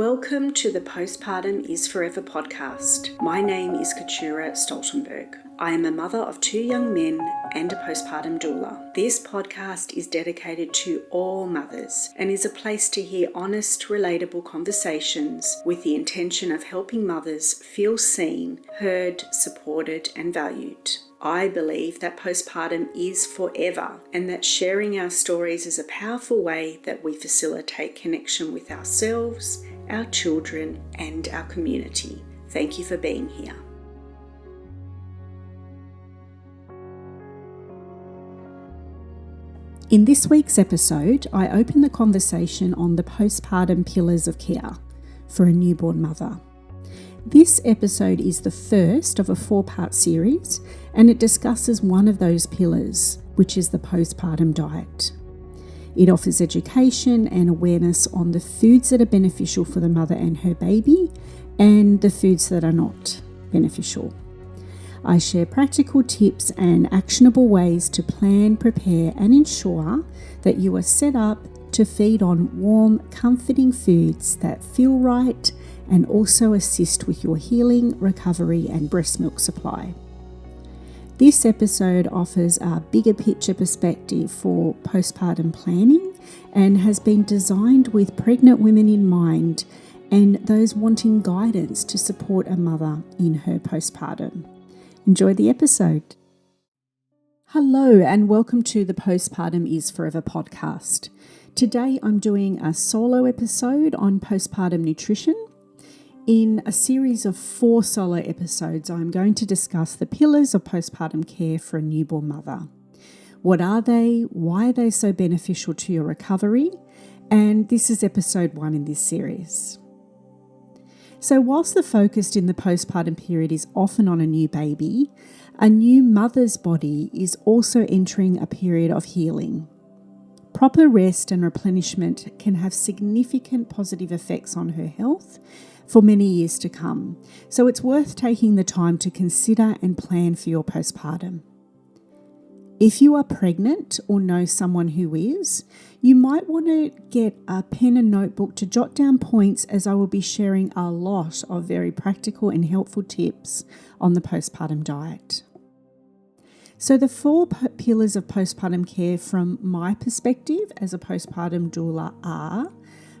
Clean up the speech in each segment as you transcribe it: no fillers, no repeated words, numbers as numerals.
Welcome to the Postpartum is Forever podcast. My name is Keturah Stoltenberg. I am a mother of 2 young men and a postpartum doula. This podcast is dedicated to all mothers and is a place to hear honest, relatable conversations with the intention of helping mothers feel seen, heard, supported, and valued. I believe that postpartum is forever and that sharing our stories is a powerful way that we facilitate connection with ourselves, our children, and our community. Thank you for being here. In this week's episode, I open the conversation on the Postpartum Pillars of Care for a newborn mother. This episode is the first of a 4-part series, and it discusses one of those pillars, which is the Postpartum Diet. It offers education and awareness on the foods that are beneficial for the mother and her baby, and the foods that are not beneficial. I share practical tips and actionable ways to plan, prepare, and ensure that you are set up to feed on warm, comforting foods that feel right and also assist with your healing, recovery, and breast milk supply. This episode offers a bigger picture perspective for postpartum planning and has been designed with pregnant women in mind and those wanting guidance to support a mother in her postpartum. Enjoy the episode. Hello and welcome to the Postpartum is Forever podcast. Today I'm doing a solo episode on postpartum nutrition. In a series of 4 solo episodes, I'm going to discuss the pillars of postpartum care for a newborn mother. What are they? Why are they so beneficial to your recovery? And this is episode 1 in this series. So whilst the focus in the postpartum period is often on a new baby, a new mother's body is also entering a period of healing. Proper rest and replenishment can have significant positive effects on her health for many years to come. So it's worth taking the time to consider and plan for your postpartum. If you are pregnant or know someone who is, you might want to get a pen and notebook to jot down points, as I will be sharing a lot of very practical and helpful tips on the postpartum diet. So the 4 pillars of postpartum care from my perspective as a postpartum doula are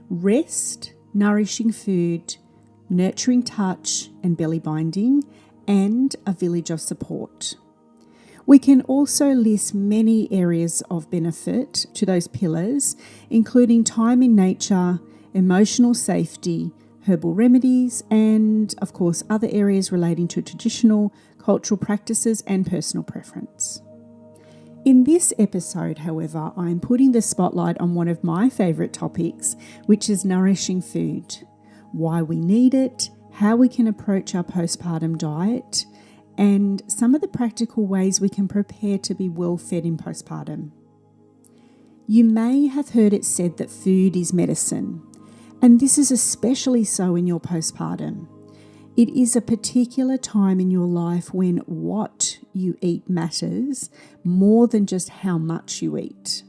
rest, nourishing food, nurturing touch and belly binding, and a village of support. We can also list many areas of benefit to those pillars, including time in nature, emotional safety, herbal remedies, and of course other areas relating to traditional cultural practices and personal preference. In this episode, however, I'm putting the spotlight on one of my favourite topics, which is nourishing food, why we need it, how we can approach our postpartum diet, and some of the practical ways we can prepare to be well fed in postpartum. You may have heard it said that food is medicine, and this is especially so in your postpartum. It is a particular time in your life when what you eat matters more than just how much you eat.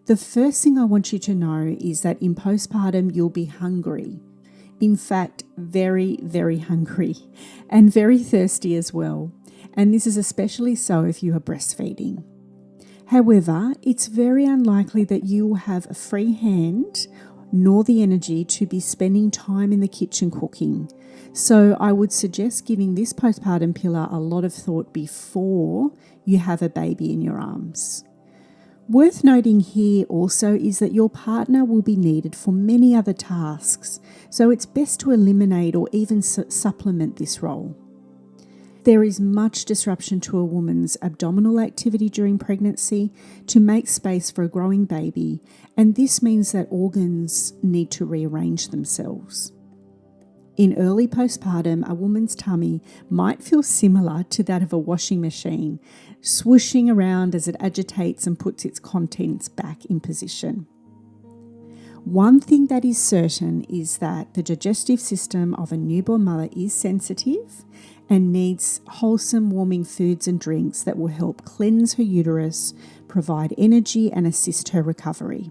The first thing I want you to know is that in postpartum you'll be hungry. In fact, very, very hungry and very thirsty as well. And this is especially so if you are breastfeeding. However, it's very unlikely that you will have a free hand nor the energy to be spending time in the kitchen cooking. So I would suggest giving this postpartum pillar a lot of thought before you have a baby in your arms. Worth noting here also is that your partner will be needed for many other tasks, so it's best to eliminate or even supplement this role. There is much disruption to a woman's abdominal activity during pregnancy to make space for a growing baby, and this means that organs need to rearrange themselves. In early postpartum, a woman's tummy might feel similar to that of a washing machine, swooshing around as it agitates and puts its contents back in position. One thing that is certain is that the digestive system of a newborn mother is sensitive and needs wholesome, warming foods and drinks that will help cleanse her uterus, provide energy, and assist her recovery.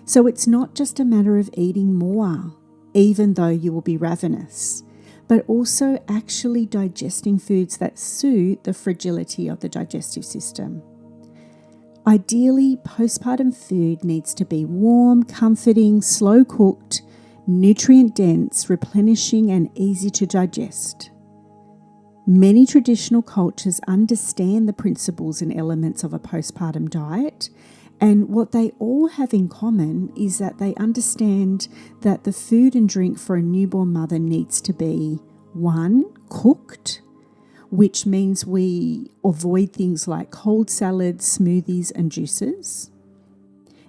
So it's not just a matter of eating more. even though you will be ravenous, but also actually digesting foods that suit the fragility of the digestive system. Ideally, postpartum food needs to be warm, comforting, slow cooked, nutrient dense, replenishing, and easy to digest. Many traditional cultures understand the principles and elements of a postpartum diet, and what they all have in common is that they understand that the food and drink for a newborn mother needs to be 1. Cooked, which means we avoid things like cold salads, smoothies, and juices.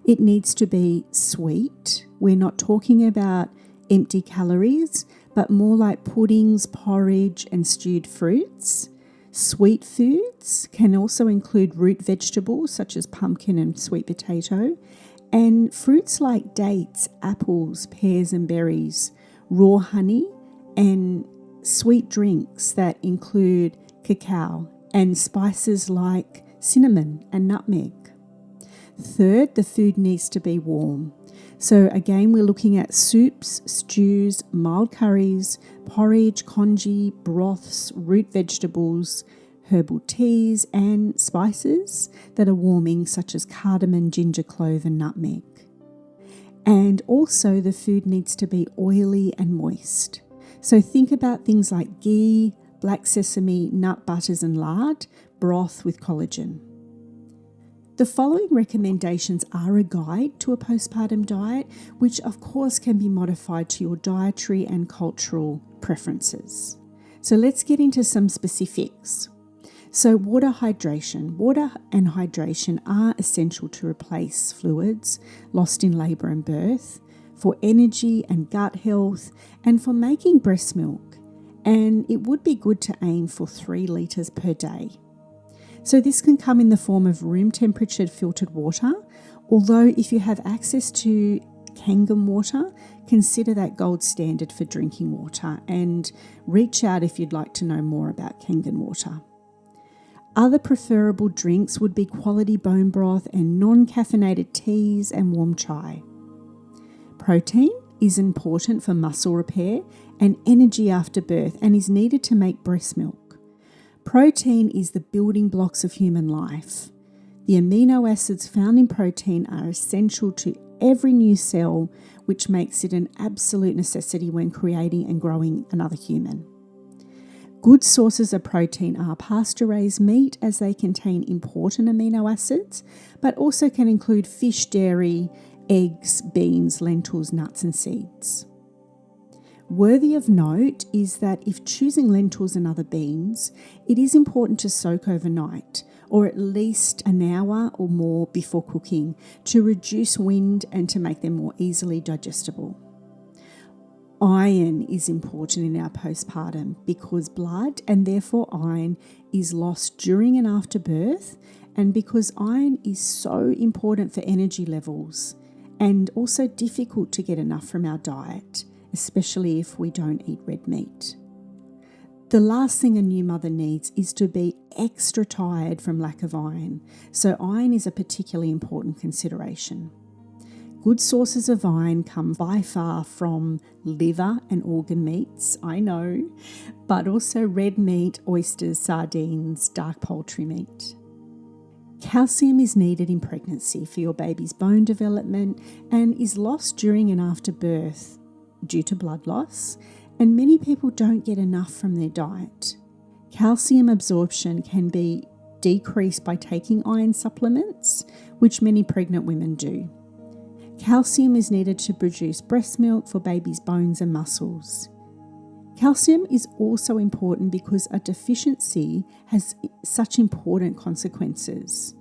It needs to be sweet. We're not talking about empty calories, but more like puddings, porridge, and stewed fruits. Sweet foods can also include root vegetables such as pumpkin and sweet potato, and fruits like dates, apples, pears, and berries, raw honey, and sweet drinks that include cacao and spices like cinnamon and nutmeg. Third, the food needs to be warm. So again, we're looking at soups, stews, mild curries, porridge, congee, broths, root vegetables, herbal teas, and spices that are warming, such as cardamom, ginger, clove, and nutmeg. And also the food needs to be oily and moist. So think about things like ghee, black sesame, nut butters, and lard, broth with collagen. The following recommendations are a guide to a postpartum diet, which of course can be modified to your dietary and cultural preferences. So let's get into some specifics. So water hydration. Water and hydration are essential to replace fluids lost in labour and birth, for energy and gut health, and for making breast milk. And it would be good to aim for 3 litres per day. So this can come in the form of room temperature filtered water, although if you have access to Kangen water, consider that gold standard for drinking water, and reach out if you'd like to know more about Kangen water. Other preferable drinks would be quality bone broth and non-caffeinated teas and warm chai. Protein is important for muscle repair and energy after birth and is needed to make breast milk. Protein is the building blocks of human life. The amino acids found in protein are essential to every new cell, which makes it an absolute necessity when creating and growing another human. Good sources of protein are pasture-raised meat, as they contain important amino acids, but also can include fish, dairy, eggs, beans, lentils, nuts, and seeds. Worthy of note is that if choosing lentils and other beans, it is important to soak overnight, or at least an hour or more before cooking, to reduce wind and to make them more easily digestible. Iron is important in our postpartum because blood, and therefore iron, is lost during and after birth, and because iron is so important for energy levels and also difficult to get enough from our diet, especially if we don't eat red meat. The last thing a new mother needs is to be extra tired from lack of iron, so iron is a particularly important consideration. Good sources of iron come by far from liver and organ meats, I know, but also red meat, oysters, sardines, dark poultry meat. Calcium is needed in pregnancy for your baby's bone development and is lost during and after birth due to blood loss, and many people don't get enough from their diet. Calcium absorption can be decreased by taking iron supplements, which many pregnant women do. Calcium is needed to produce breast milk for baby's bones and muscles. Calcium is also important because a deficiency has such important consequences.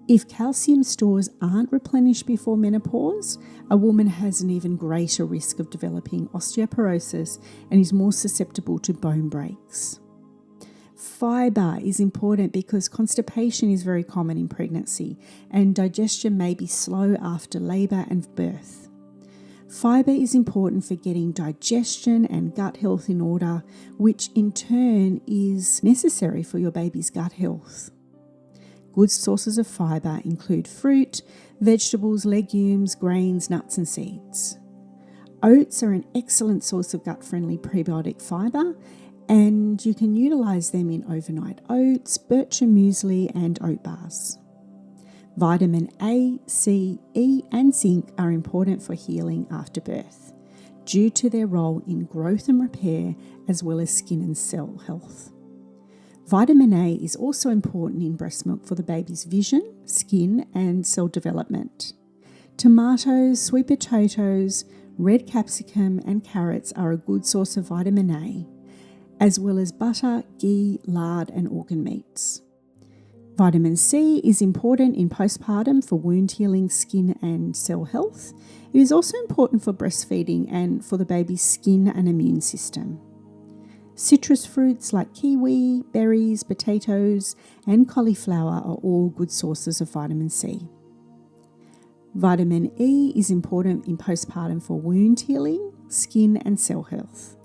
If calcium stores aren't replenished before menopause, a woman has an even greater risk of developing osteoporosis and is more susceptible to bone breaks. Fibre is important because constipation is very common in pregnancy and digestion may be slow after labour and birth. Fibre is important for getting digestion and gut health in order, which in turn is necessary for your baby's gut health. Good sources of fibre include fruit, vegetables, legumes, grains, nuts and seeds. Oats are an excellent source of gut-friendly prebiotic fibre, and you can utilise them in overnight oats, bircher muesli and oat bars. Vitamin A, C, E and zinc are important for healing after birth due to their role in growth and repair as well as skin and cell health. Vitamin A is also important in breast milk for the baby's vision, skin and cell development. Tomatoes, sweet potatoes, red capsicum and carrots are a good source of vitamin A, as well as butter, ghee, lard and organ meats. Vitamin C is important in postpartum for wound healing, skin and cell health. It is also important for breastfeeding and for the baby's skin and immune system. Citrus fruits like kiwi, berries, potatoes and cauliflower are all good sources of vitamin C. Vitamin E is important in postpartum for wound healing, skin and cell health.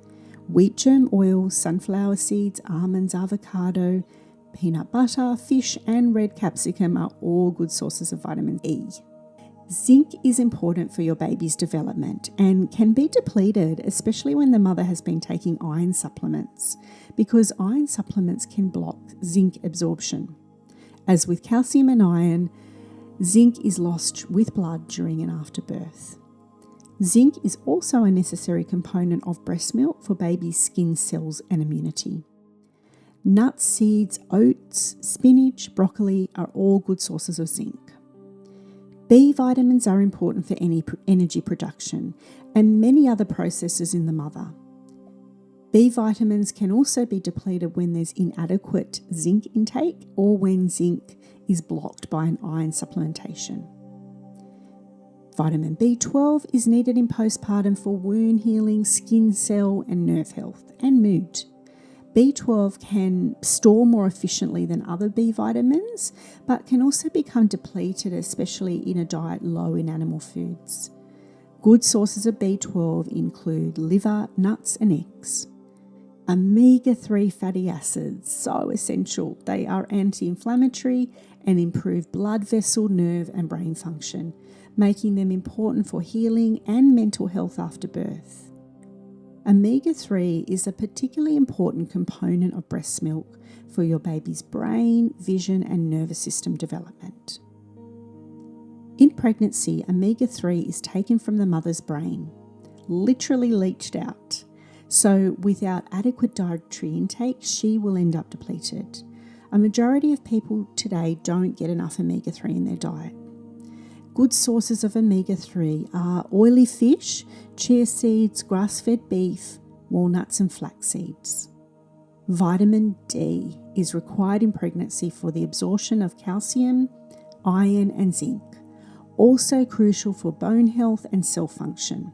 Wheat germ oil, sunflower seeds, almonds, avocado, peanut butter, fish and red capsicum are all good sources of vitamin E. Zinc is important for your baby's development and can be depleted, especially when the mother has been taking iron supplements, because iron supplements can block zinc absorption. As with calcium and iron, zinc is lost with blood during and after birth. Zinc is also a necessary component of breast milk for baby's skin cells and immunity. Nuts, seeds, oats, spinach, broccoli are all good sources of zinc. B vitamins are important for energy production and many other processes in the mother. B vitamins can also be depleted when there's inadequate zinc intake or when zinc is blocked by an iron supplementation. Vitamin B12 is needed in postpartum for wound healing, skin, cell and nerve health and mood. B12 can store more efficiently than other B vitamins, but can also become depleted, especially in a diet low in animal foods. Good sources of B12 include liver, nuts and eggs. Omega-3 fatty acids, so essential. They are anti-inflammatory and improve blood vessel, nerve and brain function, making them important for healing and mental health after birth. Omega-3 is a particularly important component of breast milk for your baby's brain, vision and nervous system development. In pregnancy, omega-3 is taken from the mother's brain, literally leached out. So without adequate dietary intake, she will end up depleted. A majority of people today don't get enough omega-3 in their diet. Good sources of omega-3 are oily fish, chia seeds, grass-fed beef, walnuts and flax seeds. Vitamin D is required in pregnancy for the absorption of calcium, iron and zinc, also crucial for bone health and cell function.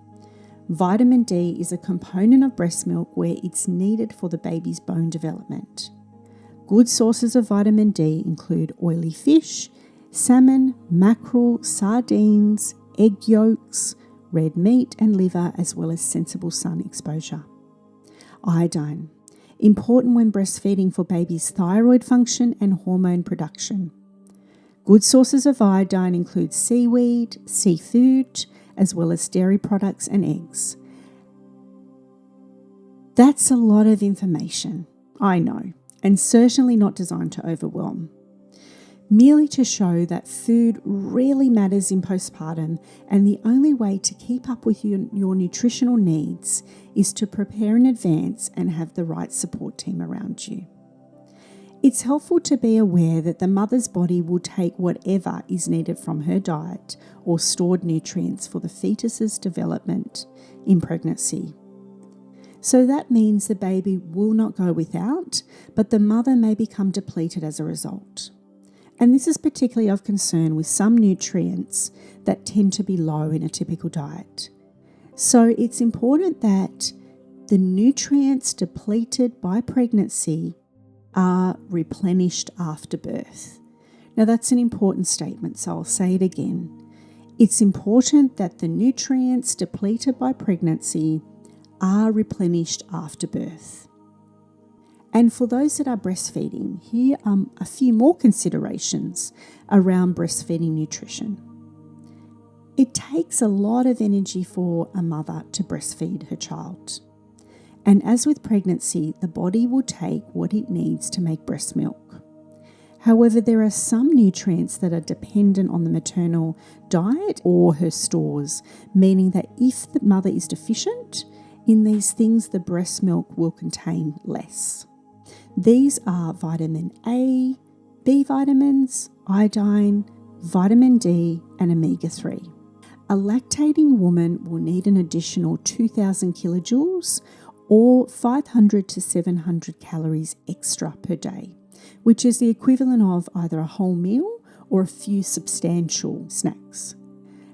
Vitamin D is a component of breast milk where it's needed for the baby's bone development. Good sources of vitamin D include oily fish, salmon, mackerel, sardines, egg yolks, red meat and liver, as well as sensible sun exposure. Iodine, important when breastfeeding for baby's thyroid function and hormone production. Good sources of iodine include seaweed, seafood, as well as dairy products and eggs. That's a lot of information, I know, and certainly not designed to overwhelm. Merely to show that food really matters in postpartum, and the only way to keep up with your nutritional needs is to prepare in advance and have the right support team around you. It's helpful to be aware that the mother's body will take whatever is needed from her diet or stored nutrients for the fetus's development in pregnancy. So that means the baby will not go without, but the mother may become depleted as a result. And this is particularly of concern with some nutrients that tend to be low in a typical diet. So it's important that the nutrients depleted by pregnancy are replenished after birth. Now that's an important statement, so I'll say it again. It's important that the nutrients depleted by pregnancy are replenished after birth. And for those that are breastfeeding, here are a few more considerations around breastfeeding nutrition. It takes a lot of energy for a mother to breastfeed her child. And as with pregnancy, the body will take what it needs to make breast milk. However, there are some nutrients that are dependent on the maternal diet or her stores, meaning that if the mother is deficient in these things, the breast milk will contain less. These are vitamin A, B vitamins, iodine, vitamin D, and omega-3. A lactating woman will need an additional 2,000 kilojoules or 500 to 700 calories extra per day, which is the equivalent of either a whole meal or a few substantial snacks.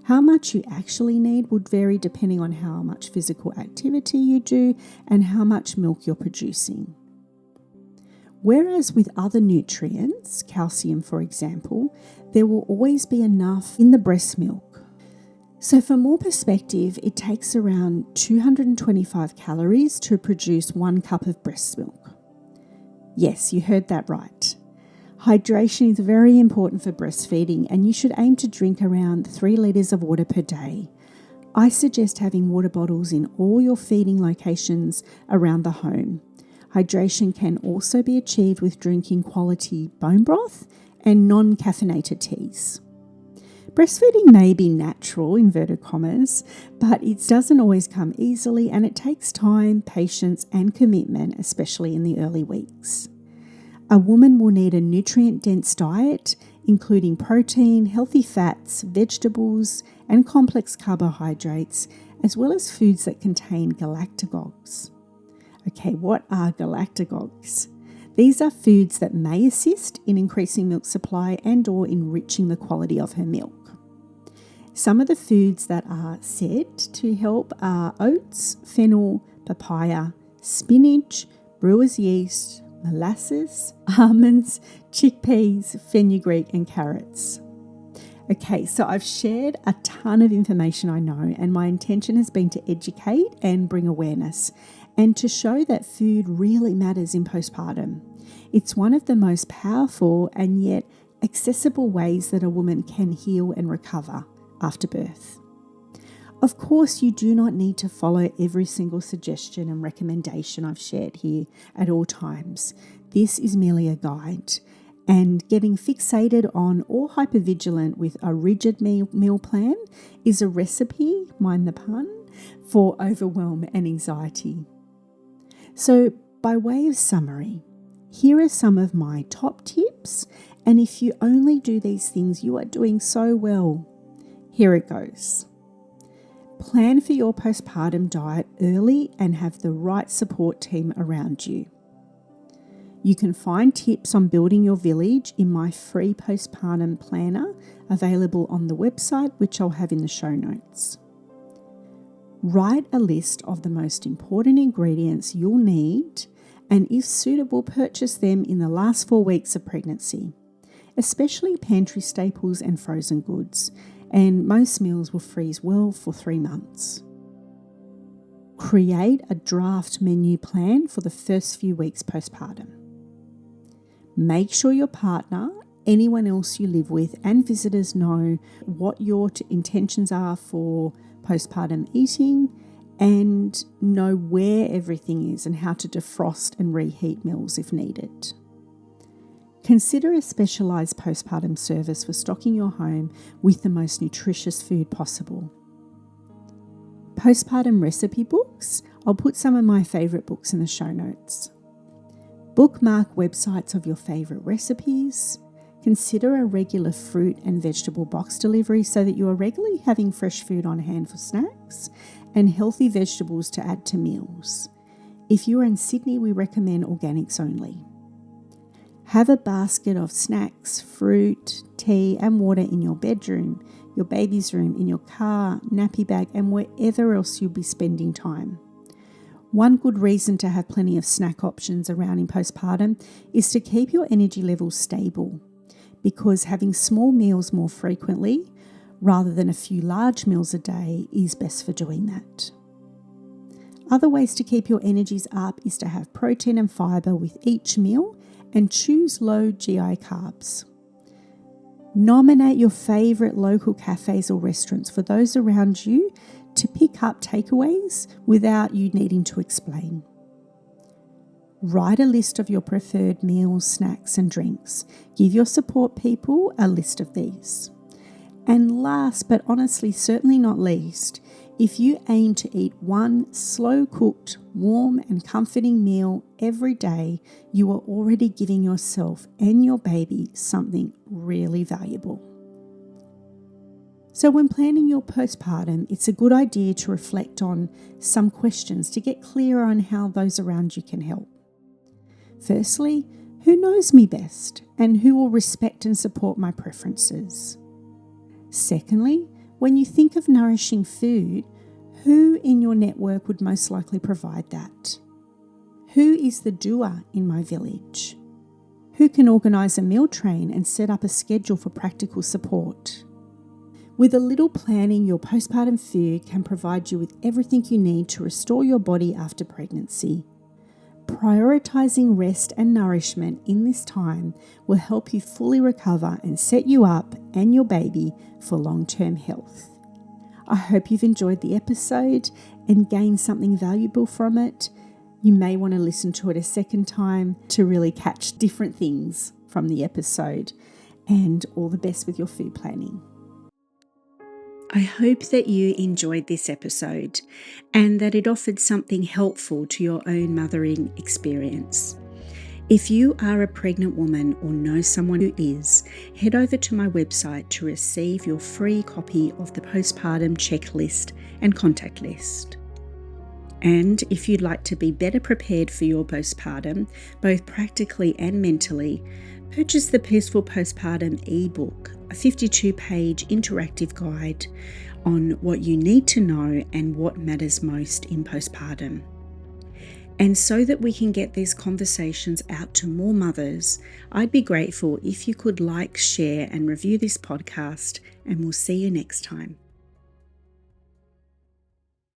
How much you actually need would vary depending on how much physical activity you do and how much milk you're producing. Whereas with other nutrients, calcium for example, there will always be enough in the breast milk. So for more perspective, it takes around 225 calories to produce 1 cup of breast milk. Yes, you heard that right. Hydration is very important for breastfeeding, and you should aim to drink around 3 litres of water per day. I suggest having water bottles in all your feeding locations around the home. Hydration can also be achieved with drinking quality bone broth and non-caffeinated teas. Breastfeeding may be natural, inverted commas, but it doesn't always come easily, and it takes time, patience, and commitment, especially in the early weeks. A woman will need a nutrient-dense diet, including protein, healthy fats, vegetables, and complex carbohydrates, as well as foods that contain galactagogues. Okay, what are galactagogues? These are foods that may assist in increasing milk supply and/or enriching the quality of her milk. Some of the foods that are said to help are oats, fennel, papaya, spinach, brewer's yeast, molasses, almonds, chickpeas, fenugreek, and carrots. Okay, so I've shared a ton of information I know, and my intention has been to educate and bring awareness and to show that food really matters in postpartum. It's one of the most powerful and yet accessible ways that a woman can heal and recover after birth. Of course, you do not need to follow every single suggestion and recommendation I've shared here at all times. This is merely a guide, and getting fixated on or hypervigilant with a rigid meal plan is a recipe, mind the pun, for overwhelm and anxiety. So, by way of summary, here are some of my top tips, and if you only do these things, you are doing so well. Here it goes. Plan for your postpartum diet early and have the right support team around you. You can find tips on building your village in my free postpartum planner available on the website, which I'll have in the show notes. Write a list of the most important ingredients you'll need, and if suitable, purchase them in the last 4 weeks of pregnancy, especially pantry staples and frozen goods, and most meals will freeze well for 3 months. Create a draft menu plan for the first few weeks postpartum. Make sure your partner, anyone else you live with, and visitors know what your intentions are for postpartum eating and know where everything is and how to defrost and reheat meals if needed. Consider a specialised postpartum service for stocking your home with the most nutritious food possible. Postpartum recipe books. I'll put some of my favourite books in the show notes. Bookmark websites of your favourite recipes. Consider a regular fruit and vegetable box delivery so that you are regularly having fresh food on hand for snacks and healthy vegetables to add to meals. If you are in Sydney, we recommend organics only. Have a basket of snacks, fruit, tea and water in your bedroom, your baby's room, in your car, nappy bag and wherever else you'll be spending time. One good reason to have plenty of snack options around in postpartum is to keep your energy levels stable, because having small meals more frequently rather than a few large meals a day is best for doing that. Other ways to keep your energies up is to have protein and fibre with each meal and choose low GI carbs. Nominate your favourite local cafes or restaurants for those around you to pick up takeaways without you needing to explain. Write a list of your preferred meals, snacks and drinks. Give your support people a list of these. And last but honestly certainly not least, if you aim to eat one slow-cooked, warm and comforting meal every day, you are already giving yourself and your baby something really valuable. So when planning your postpartum, it's a good idea to reflect on some questions to get clearer on how those around you can help. Firstly, who knows me best and who will respect and support my preferences? Secondly, when you think of nourishing food, who in your network would most likely provide that? Who is the doer in my village? Who can organise a meal train and set up a schedule for practical support? With a little planning, your postpartum food can provide you with everything you need to restore your body after pregnancy. Prioritising rest and nourishment in this time will help you fully recover and set you up and your baby for long-term health. I hope you've enjoyed the episode and gained something valuable from it. You may want to listen to it a second time to really catch different things from the episode. And all the best with your food planning. I hope that you enjoyed this episode and that it offered something helpful to your own mothering experience. If you are a pregnant woman or know someone who is, head over to my website to receive your free copy of the postpartum checklist and contact list. And if you'd like to be better prepared for your postpartum, both practically and mentally, purchase the Peaceful Postpartum ebook, a 52-page interactive guide on what you need to know and what matters most in postpartum. And so that we can get these conversations out to more mothers, I'd be grateful if you could like, share and review this podcast, and we'll see you next time.